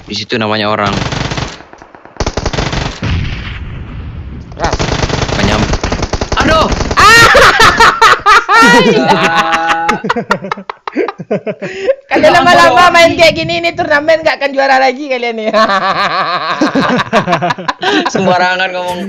Di situ namanya orang. Ras. Penyam. Aduh. Kalian lama-lama main kayak gini ini turnamen nggak akan juara lagi kalian nih. Sembarangan ngomong.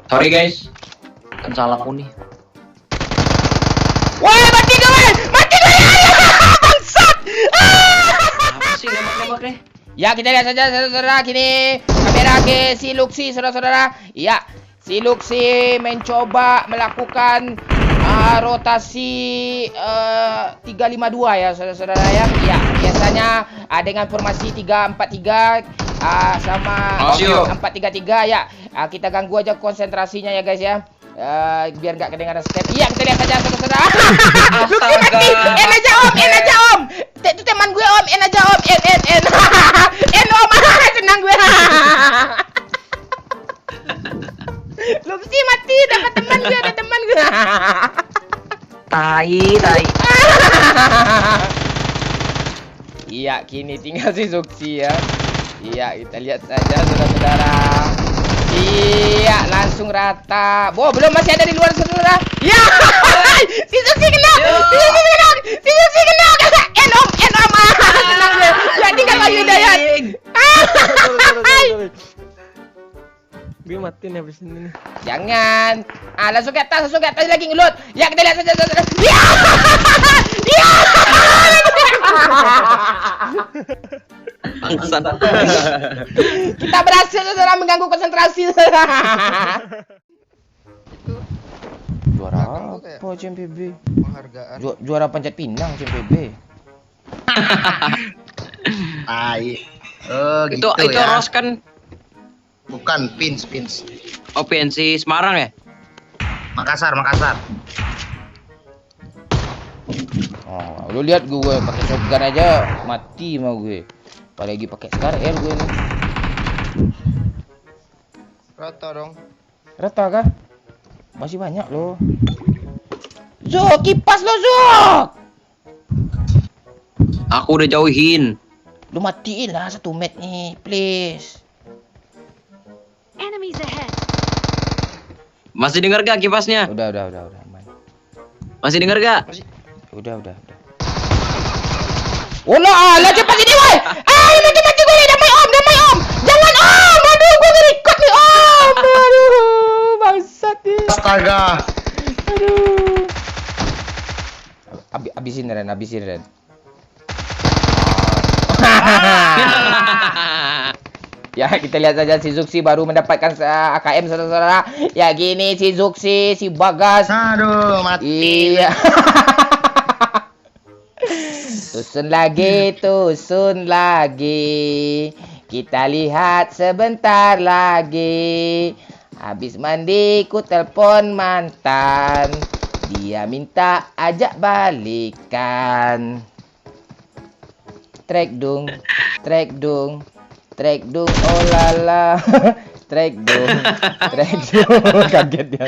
Sorry guys, kan salahku nih. Wah, mati gue, mati gue, bangsat. Apa sih nembak-nembaknya? Ya, kita lihat saja saudara-saudara, kini kamera ke si Luxi saudara-saudara. Ya, si Luxi mencoba melakukan rotasi 352 ya saudara-saudara ya. Ya, biasanya dengan formasi 343 sama 433 ya. Kita ganggu aja konsentrasinya ya guys ya. Biar nggak kedengaran step. Iya, kita lihat saja saudara-saudara. Luxi mati. En aja om, en aja om. Itu teman gue om, en aja om, en. En om, senang gue. Luxi mati, dapat teman gue, ada teman gue. Tai. Iya, kini tinggal si Luxi ya. Iya, kita lihat saja saudara-saudara. Iya, langsung rata. Oh, belum, masih ada di luar saudara. Ya, si Luxi kena. Si Luxi kena. En om. Senang gue. Ya, tinggal Bayu Hidayat. Gue matiin habis ini nih. Jangan. Langsung ke atas lagi ngelut. Ya, kita lihat saja saudara. Ya. Ya. Bangsat. Kita berhasil saudara mengganggu konsentrasi saudara. Juara apa CMPB? Penghargaan. Juara panjat pinang CMPB. Tai. Oh, itu gitu ya. Ros kan. Bukan, Pins. Oh, PNC Semarang ya? Makassar. Oh, lu lihat gue pakai shotgun aja mati mau gue. Apalagi pakai Scar Air gue nih. Rata dong. Rata kah? Masih banyak loh. Zok, kipas lo Zok. Aku udah jauhin. Lu matiin lah satu mat nih, please. Enemies ahead. Masih denger gak kipasnya? Udah aman. Masih denger gak? Udah. Alah cepat ini woi. Mati gue nih, damai om. Jangan om. Aduh, gue nge-record nih om. Aduh, bangsat nih. Astaga. Aduh. Abisin Ren. Ya, kita lihat saja si Luxi baru mendapatkan AKM saudara-saudara. Ya gini si Luxi, si Bagas. Aduh, mati. Iya. Tusun lagi. Kita lihat sebentar lagi. Habis mandi ku telepon mantan. Dia minta ajak balikan. Trek dong. Oh lala. Trek dong. Kaget dia.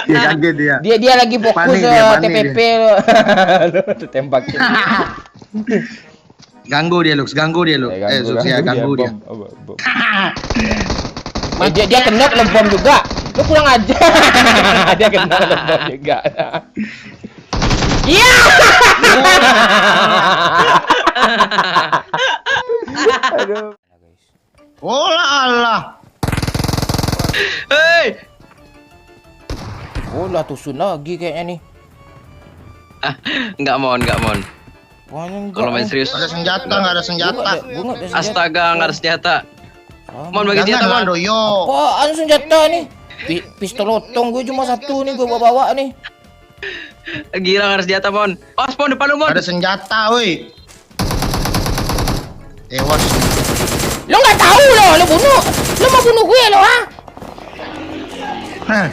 Dia kaget dia. Dia lagi fokus Panik TPP lo. Lu tembakin. Ganggu dia, Lux. Ganggu dia. Ganggu dia. Dia kena lem bom juga. Lu kurang aja. Dia kena lem bom juga. Iya. Aduh. Oh Allah. Hei. Oh lah tusun lagi kayaknya nih. Enggak mon. Kalau main serius. Ada senjata, nggak ada senjata. Astaga, nggak ada senjata. Mon bagi senjata mon. Doyo. Apaan senjata nih? Pistol otong gue cuma satu nih gue bawa nih. Gila nggak ada senjata mon. Oh spawn depan lu mon. Ada senjata, woi. Tewas. Lo nggak tahu lo bunuh. Lo mau bunuh gue lo, ha? Hah.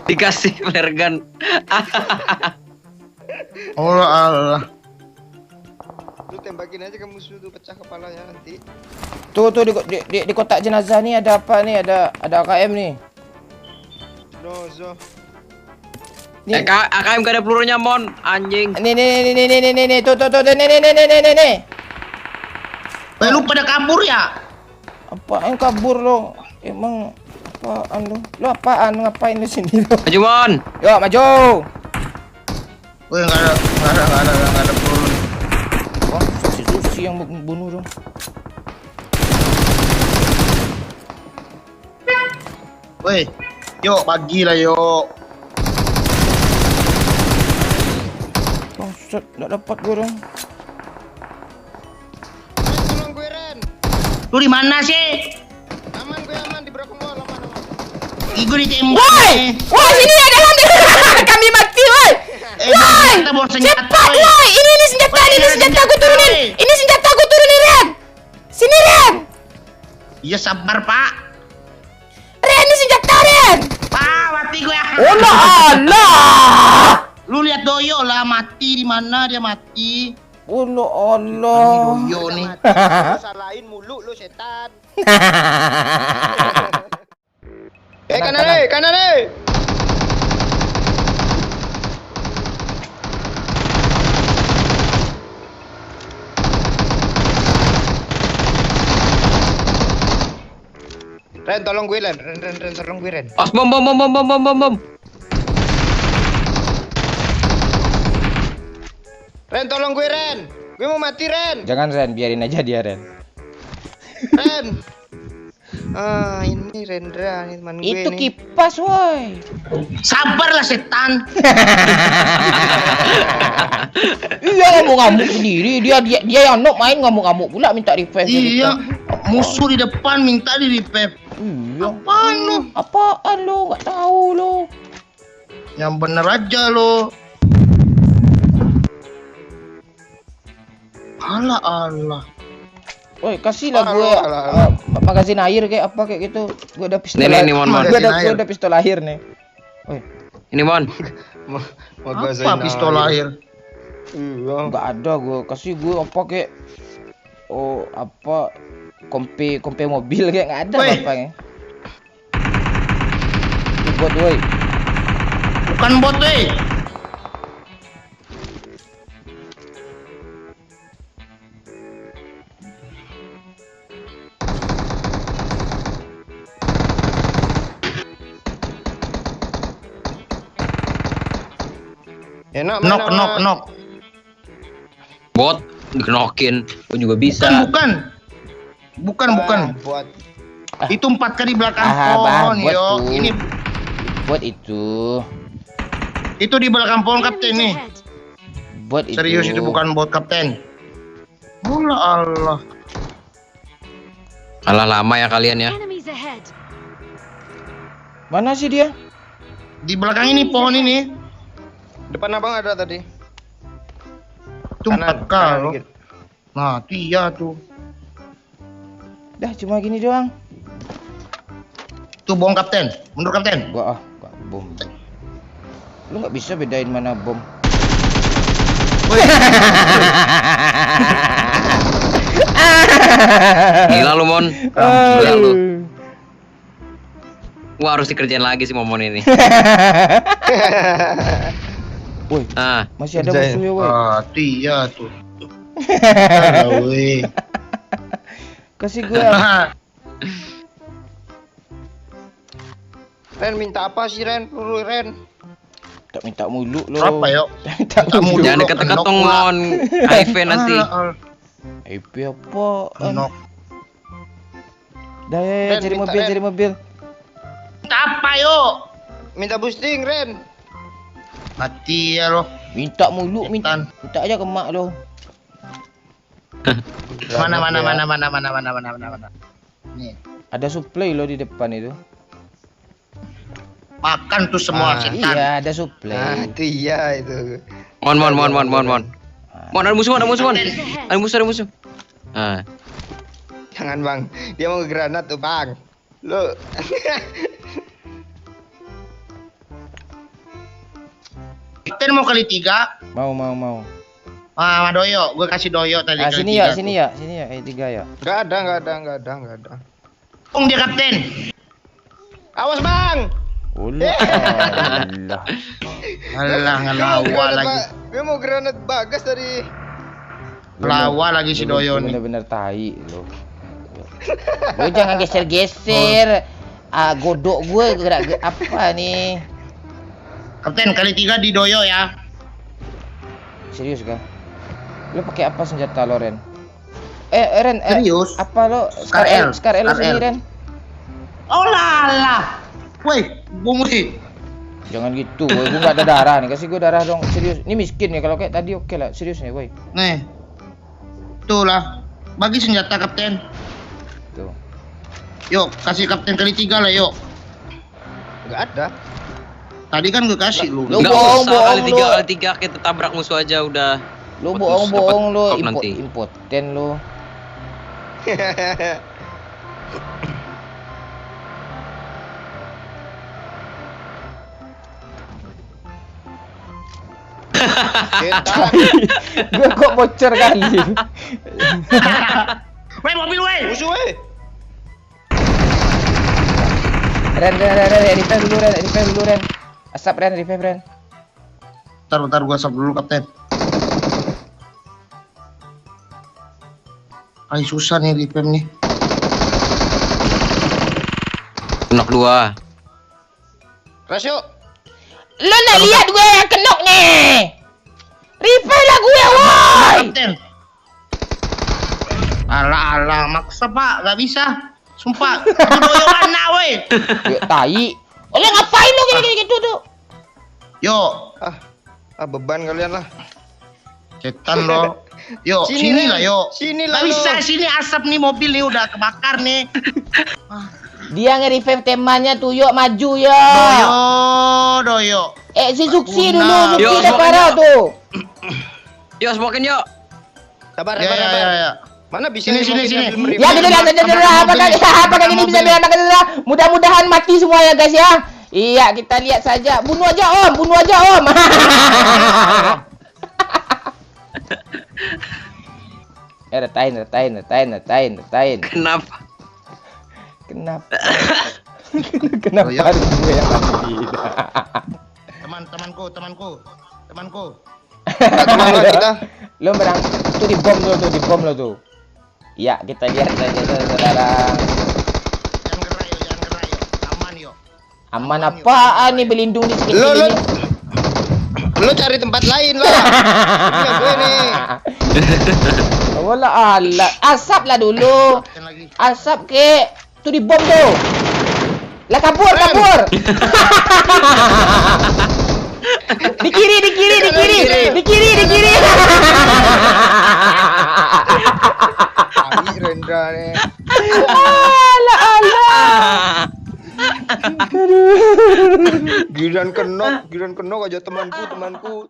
Dikasih flare gun. Allah Allah. Lu tembakin aja ke musuh tuh, pecah kepalanya nanti. Tuh di kotak jenazah nih ada apa nih? Ada AKM nih. Nozo. Nih. AKM gak ada pelurunya, Mon. Anjing. Nih, tuh, nih. Lu pada kabur ya? Apaan kabur lo? Emang apaan lo? Lo apaan? Ngapain di sini lo? Maju, Mon. Yuk, maju. Woi, enggak ada peluru. Wah, Susi yang bunuh dong. Woi, yuk bagilah yuk. Bangsat, enggak dapat gue dong. Tolong gue, Ren. Lu di mana sih? Aman gue, aman di Broken Wall, aman. Gue ditembak. Woi! Woi, sini ada kami mati, woi. Woi! Kita bawa senjata. Cepat, woi. Ini senjata, aku turunin. Ini senjata aku turunin, Ren. Sini, Ren. Iya sabar Pak. Ren, ini senjata, Ren. Pak, mati gue. Allah. Lu lihat Doyo lah mati di mana dia mati. Allah. Doyo nih. Salahin mulu lu setan. Kanan, Kanan. Ren, tolong gue, Ren. Ren, tolong gue, Ren. Os bom. Ren, tolong gue, Ren. Gue mau mati, Ren. Jangan, Ren, biarin aja dia, Ren. Ren. Ah, ini Rendra, ini teman gue Itu nih. kipas, woi. Sabarlah setan. Iya, ngamuk sendiri. Dia yang nok main ngamuk pula minta revive. Iya, musuh di depan minta di revive. Iya. Apaan lu? Apaan lo? Nggak tahu lo. Yang bener aja lo. Allah. Woi, kasihlah gue Alah. magazin air kayak apa kayak gitu. Gue ada pistol. Nih, Mon. Gue Magazin air. ada pistol air nih. Woi, Ini, Mon. Apa pistol air? Iya. nggak ada gue. Kasih gue apa kayak apa kompe mobil kayak nggak ada Woi. apa-apanya. Bot, woi. Bukan bot, weh. Enak, Knock. Bot dikenokin. Gue juga bisa. Bukan. Buat Itu 4 kali belakang Ah, pohon, bot yo. tuh. Ini Bot itu. itu di belakang pohon kapten nih. Bot itu. Serius itu bukan bot kapten. Allah. Alah lama ya kalian ya. Enemies ahead. Mana sih dia? Di belakang ini pohon ini. depan abang ada tadi. Itu 4 kali. dikit. Nah, iya tuh. Dah cuma gini doang. Tuh bom kapten. Mundur kapten. Gak bom. Lu nggak bisa bedain mana bom. Gila lu, Mon. Gila lu. Gua harus dikerjain lagi sih Momon ini. Woi, Ah, masih ada Kerjain. musuhnya, woi. Ah, iya tuh. Alah, weh. Kasih gue. Ren minta apa sih, Ren? Peluru, Ren. Tak minta mulu lo. Apa yuk? Tak minta mulu. Dulu, jangan deket-deket knock dong, pula. Mon. HIV nanti. IP apa? Knock. Dah ya, Ren, cari minta, mobil, Ren. cari mobil. Apa yuk? Minta boosting, Ren. Mati ya lo. Minta mulu, minta. Setan. Minta aja ke mak lo. Mana. Ya. Nih. Ada supply lo di depan itu. Makan tuh semua setan. Iya, ada Ah, supply. itu iya itu. Mon. Mon, ada musuh, Mon. Ada musuh. Ah, Jangan, Bang. Dia mau ke granat tuh, Bang. Lu Kapten mau kali 3? Mau. Ah, sama Doyo, gue kasih Doyo tadi. Ah, kali sini 3 ya, tuh. sini ya. Tiga ya. Nggak ada. Bung dia Kapten. Awas bang. Ulah. Alah, ngelawa lagi. Gue mau granat bagas tadi. Lawa lagi si Doyo nih. Bener-bener tai lo. Lo jangan geser-geser. Ah, godok gue gerak apa nih? Kapten kali 3 di Doyo ya. Serius kan? Lo pakai apa senjata lo, Ren? Ren, Serius? apa lo? Scar L. Scar L sini, Ren. Oh lala. Woi, Bung Ri. Jangan gitu, gue nggak ada darah nih. Kasih gue darah dong, serius. Ini miskin nih, kalau kayak tadi oke lah, serius nih, woi. Nih. Tuh lah. Bagi senjata Kapten. Tuh. Yuk, kasih Kapten kali 3 lah, yuk. Nggak ada. Tadi kan gue kasih lu. Lu Enggak bohong, usah kali lu. tiga kita tabrak musuh aja udah. Lu Bagus, bohong lu, dapat nanti. impoten lu. Cetak. Gue kok bocor kali. Woi, mobil woi. Musuh weh. Ren, revive dulu Ren. Asap Ren, revive Ren. Bentar gua sap dulu Kapten. Ay susah nih revive nih. Knock 2. Rasyo. Lo nak lihat gue yang kenok nih. Revive lah gue, woi. Kapten. Alah, maksa Pak, gak bisa. Sumpah. Itu Doyo mana woi? Ya tai. Oleh ngapain lo gini gitu tuh? Yo, Beban kalian lah. setan lo. Yo, Sini, sini Ren. lah yo. Sini lah Gak lo. bisa, sini asap nih mobil nih udah kebakar nih. Dia nge-revive temannya tuh, yuk maju ya. Doyo. Si Suksi Aku dulu, nak. Suksi Yuk, udah parah smokin, tuh. Yuk, smokin yuk. Sabar. Ya. Mana bisa Sini, smokin sini. sambil Ya merevive? gitu lah, apakah gini bisa biar anak adalah mudah-mudahan mati semua ya guys ya. Iya, kita lihat saja. Bunuh aja Om. Retain. Kenapa? Kenapa? Kenapa Oh, ya. harus gue yang mati? Temanku. Kemana kita? Lo berang itu di bom lo tuh. Iya, kita lihat saja saudara. Jangan gerak yo. Aman yo. Aman apaan nih berlindung di sini? Lo cari tempat lain lah. Ini gue nih. Wala alat. Asap lah dulu. Yang lagi. Asap ke. Tuh di bom tuh. Lah kabur. Di kiri. Ai Rendra nih. Alah. Giliran kenok aja temanku.